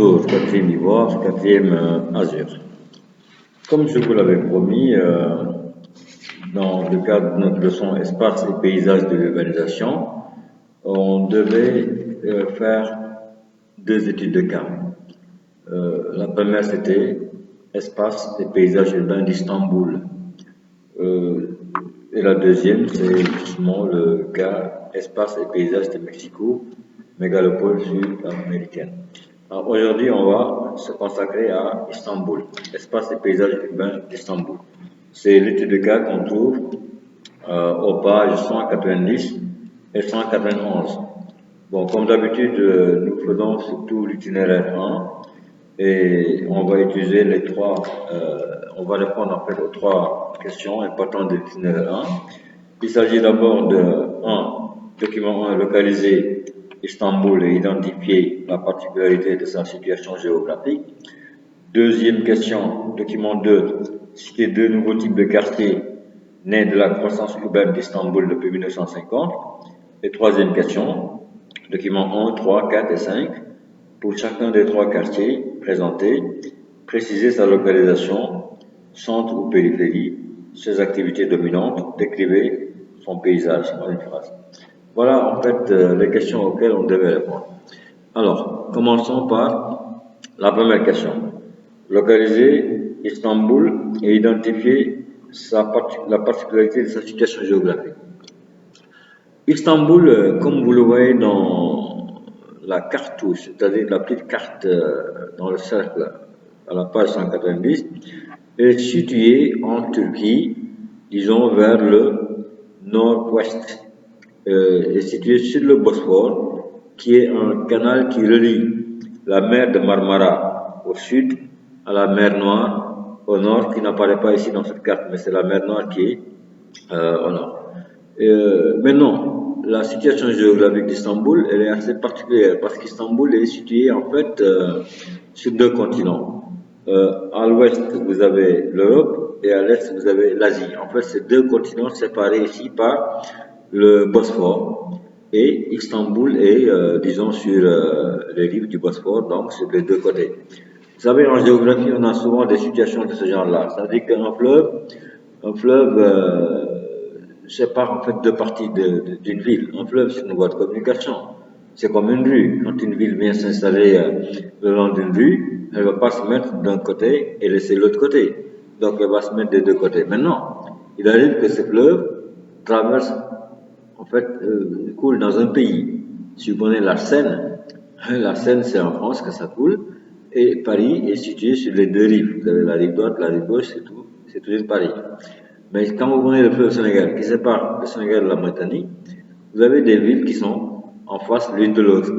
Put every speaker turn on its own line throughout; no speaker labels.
Bonjour, quatrième Ivoire, quatrième Azur. Comme je vous l'avais promis, dans le cadre de notre leçon Espace et paysages de l'urbanisation, on devait faire deux études de cas. La première, c'était Espace et paysages urbains d'Istanbul. Et la deuxième, c'est justement le cas Espace et paysages de Mexico, mégalopole sud-américaine. Alors aujourd'hui, on va se consacrer à Istanbul, espace et paysages urbains d'Istanbul. C'est l'étude de cas qu'on trouve aux pages 190 et 191. Bon, comme d'habitude, nous faisons surtout l'itinéraire 1 et on va utiliser les trois, on va répondre en fait aux trois questions importantes de l'itinéraire 1. Il s'agit d'abord de 1. Document 1, localiser Istanbul et identifier la particularité de sa situation géographique. Deuxième question, document 2, citer deux nouveaux types de quartiers nés de la croissance urbaine d'Istanbul depuis 1950. Et troisième question, document 1, 3, 4 et 5, pour chacun des trois quartiers présentés, préciser sa localisation, centre ou périphérie, ses activités dominantes, décrivez son paysage en une phrase. Voilà en fait les questions auxquelles on devait répondre. Alors, commençons par la première question. Localiser Istanbul et identifier la particularité de sa situation géographique. Istanbul, comme vous le voyez dans la cartouche, c'est-à-dire la petite carte dans le cercle à la page 190, est située en Turquie, disons vers le nord-ouest. Est situé sur le Bosphore, qui est un canal qui relie la mer de Marmara au sud à la mer Noire au nord, qui n'apparaît pas ici dans cette carte, mais c'est la mer Noire qui est au nord. Maintenant, la situation géographique d'Istanbul, elle est assez particulière parce qu'Istanbul est situé en fait sur deux continents. À l'ouest, vous avez l'Europe et à l'est, vous avez l'Asie. En fait, ces deux continents séparés ici par le Bosphore, et Istanbul est, disons, sur les rives du Bosphore, donc sur les deux côtés. Vous savez, en géographie, on a souvent des situations de ce genre-là. C'est-à-dire qu'un fleuve sépare en fait deux parties d'une ville. Un fleuve, c'est une voie de communication. C'est comme une rue. Quand une ville vient s'installer le long d'une rue, elle ne va pas se mettre d'un côté et laisser l'autre côté. Donc, elle va se mettre des deux côtés. Maintenant, il arrive que ce fleuve traverse en fait, coule dans un pays. Si vous prenez la Seine c'est en France que ça coule, et Paris est situé sur les deux rives. Vous avez la rive droite, la rive gauche, c'est toujours Paris. Mais quand vous prenez le fleuve Sénégal, qui sépare le Sénégal de la Mauritanie, vous avez des villes qui sont en face l'une de l'autre.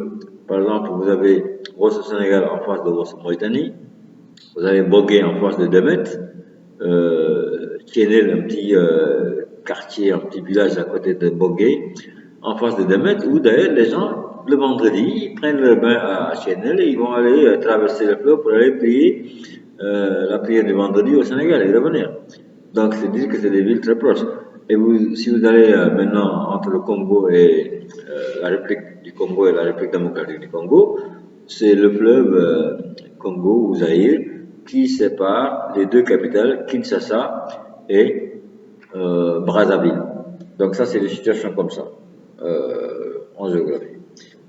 Par exemple, vous avez Rosso Sénégal en face de Rosso Mauritanie, vous avez Bogué en face de Demet, Tienel, un petit quartier, un petit village à côté de Bogué, en face de Demet, où d'ailleurs les gens, le vendredi, ils prennent leur bain à Tienel et ils vont aller traverser le fleuve pour aller prier la prière du vendredi au Sénégal et revenir. Donc c'est dire que c'est des villes très proches. Et si vous allez maintenant entre le Congo et la République du Congo et la République démocratique du Congo, c'est le fleuve Congo ou Zaïre qui sépare les deux capitales, Kinshasa et Brazzaville. Donc ça, c'est des situations comme ça en géographie.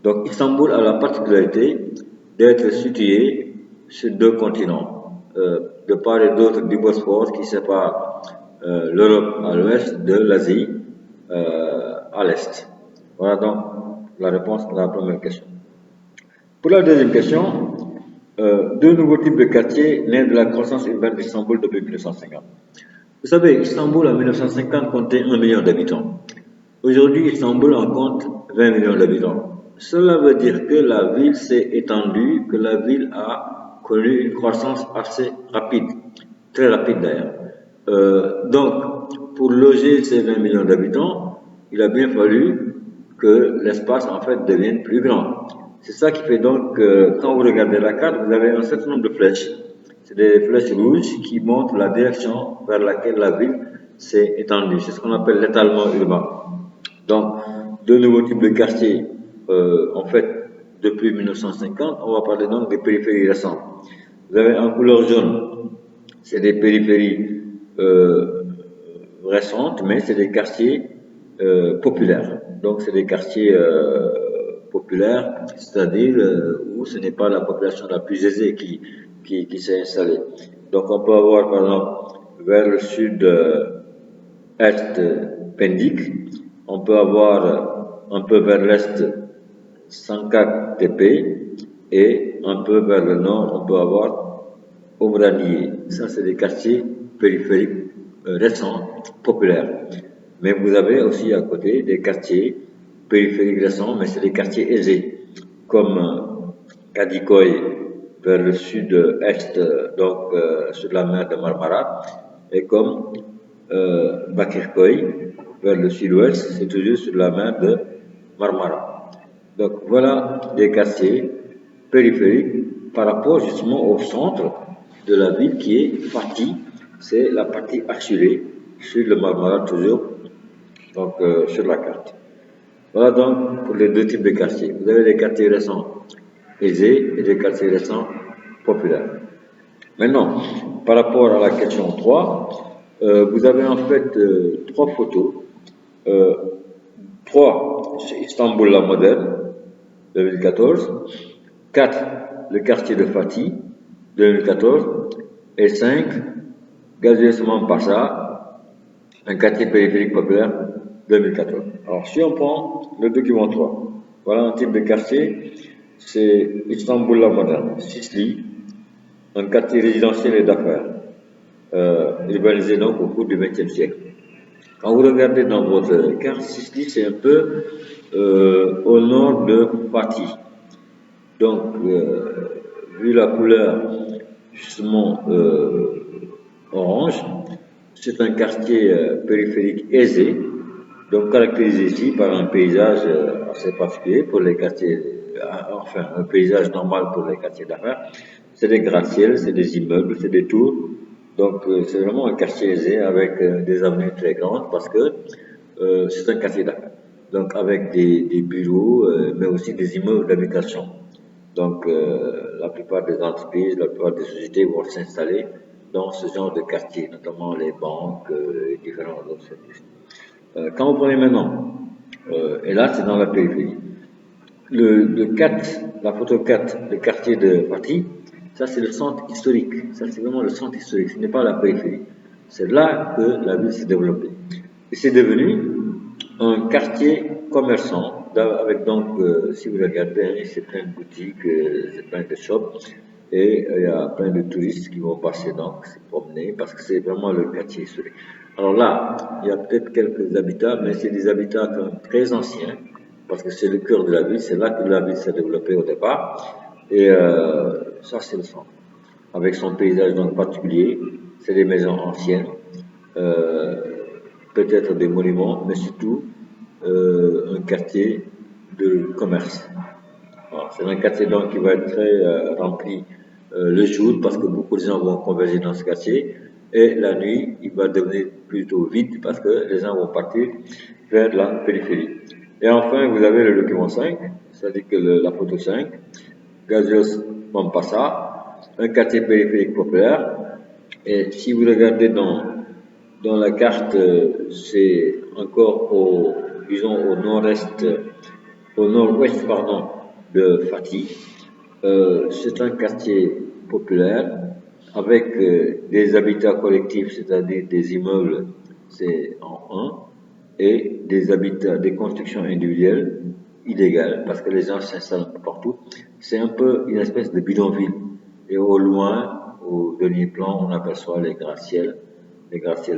Donc Istanbul a la particularité d'être situé sur deux continents, de part et d'autre du Bosphore qui sépare l'Europe à l'ouest de l'Asie à l'est. Voilà donc la réponse à la première question. Pour la deuxième question, deux nouveaux types de quartiers nés de la croissance urbaine d'Istanbul depuis 1950. Vous savez, Istanbul en 1950 comptait 1 million d'habitants. Aujourd'hui, Istanbul en compte 20 millions d'habitants. Cela veut dire que la ville s'est étendue, que la ville a connu une croissance assez rapide, très rapide d'ailleurs. Donc, pour loger ces 20 millions d'habitants, il a bien fallu que l'espace en fait devienne plus grand. C'est ça qui fait donc que quand vous regardez la carte, vous avez un certain nombre de flèches. C'est des flèches rouges qui montrent la direction vers laquelle la ville s'est étendue. C'est ce qu'on appelle l'étalement urbain. Donc, deux nouveaux types de quartiers, en fait, depuis 1950, on va parler donc des périphéries récentes. Vous avez en couleur jaune, c'est des périphéries récentes, mais c'est des quartiers populaires. Donc c'est des quartiers populaires, c'est-à-dire où ce n'est pas la population la plus aisée qui s'est installée. Donc on peut avoir par exemple vers le sud-est Pendik, on peut avoir un peu vers l'est Sankak Tepe et un peu vers le nord on peut avoir Omraniye. Ça c'est des quartiers périphériques récents, populaires. Mais vous avez aussi à côté des quartiers périphériques récents, mais c'est des quartiers aisés, comme Kadikoy vers le sud-est, donc sur la mer de Marmara, et comme Bakirkoy vers le sud-ouest, c'est toujours sur la mer de Marmara. Donc voilà des quartiers périphériques par rapport justement au centre de la ville qui est Fatih, c'est la partie acculée sur le Marmara toujours, donc sur la carte. Voilà donc pour les deux types de quartiers. Vous avez des quartiers récents aisés et des quartiers récents populaires. Maintenant, par rapport à la question 3, vous avez en fait trois photos. 3, c'est Istanbul la moderne, 2014. 4, le quartier de Fatih, 2014. Et 5, Gaziosman Pasha, un quartier périphérique populaire, 2014. Alors, si on prend le document 3, voilà un type de quartier, c'est Istanbul la moderne, Sicily, un quartier résidentiel et d'affaires, urbanisé donc au cours du XXe siècle. Quand vous regardez dans votre carte, Sicily, c'est un peu au nord de Fatih. Donc, vu la couleur justement orange, c'est un quartier périphérique aisé, donc caractérisé ici par un paysage assez particulier pour les quartiers, enfin un paysage normal pour les quartiers d'affaires. C'est des gratte-ciels, c'est des immeubles, c'est des tours. Donc c'est vraiment un quartier aisé avec des avenues très grandes parce que c'est un quartier d'affaires. Donc avec des bureaux, mais aussi des immeubles d'habitation. Donc la plupart des entreprises, la plupart des sociétés vont s'installer dans ce genre de quartier, notamment les banques et différents autres services. Quand vous prenez maintenant, et là c'est dans la périphérie, le 4, la photo 4, le quartier de Fatih, ça c'est le centre historique, ça c'est vraiment le centre historique, ce n'est pas la périphérie. C'est là que la ville s'est développée. Et c'est devenu un quartier commerçant, avec donc, si vous regardez, c'est plein de boutiques, c'est plein de shops, et il y a plein de touristes qui vont passer donc, se promener, parce que c'est vraiment le quartier historique. Alors là, il y a peut-être quelques habitats, mais c'est des habitats quand même très anciens, parce que c'est le cœur de la ville, c'est là que la ville s'est développée au départ, et ça c'est le centre, avec son paysage donc particulier, c'est des maisons anciennes, peut-être des monuments, mais surtout un quartier de commerce. Voilà, c'est un quartier donc qui va être très rempli le jour parce que beaucoup de gens vont converger dans ce quartier et la nuit il va devenir plutôt vide parce que les gens vont partir vers la périphérie. Et enfin vous avez le document 5, c'est-à-dire que la photo 5, Gazios Mampasa, un quartier périphérique populaire. Et si vous regardez dans la carte, c'est encore disons au nord-est, au nord-ouest, pardon, de Fatih. C'est un quartier populaire avec des habitats collectifs, c'est-à-dire des immeubles, c'est en un, et des habitats, des constructions individuelles illégales, parce que les gens s'installent un peu partout. C'est un peu une espèce de bidonville. Et au loin, au dernier plan, on aperçoit les gratte-ciels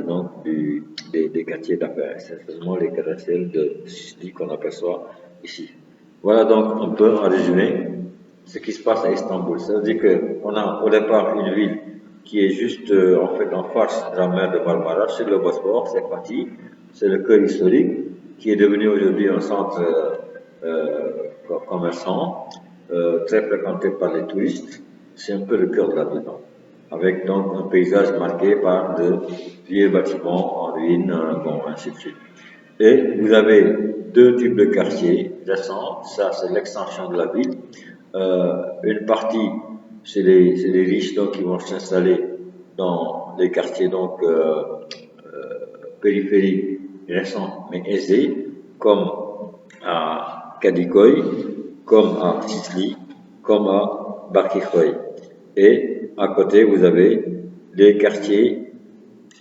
donc des quartiers d'affaires, essentiellement les gratte-ciels de Sicile qu'on aperçoit ici. Voilà donc un peu en résumé ce qui se passe à Istanbul. Ça veut dire qu'on a au départ une ville qui est juste en fait en face de la mer de Marmara, sur le Bosphore, c'est Fatih, c'est le cœur historique qui est devenu aujourd'hui un centre commerçant, très fréquenté par les touristes. C'est un peu le cœur de la ville, avec donc un paysage marqué par de vieux bâtiments en ruine, bon, ainsi de suite. Et vous avez deux types de quartiers, récents, ça c'est l'extension de la ville. Une partie, c'est les riches donc qui vont s'installer dans les quartiers donc périphériques récents mais aisés, comme à Kadikoy, comme à Sisli, comme à Barkikhoy. Et à côté, vous avez des quartiers,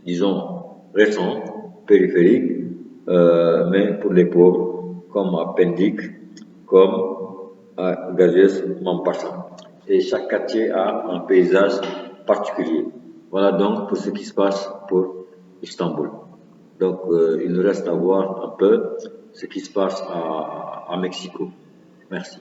disons, récents, périphériques, mais pour les pauvres, comme à Pendik, comme à Gaziès Mampasa. Et chaque quartier a un paysage particulier. Voilà donc pour ce qui se passe pour Istanbul. Donc il nous reste à voir un peu ce qui se passe à Mexico. Merci.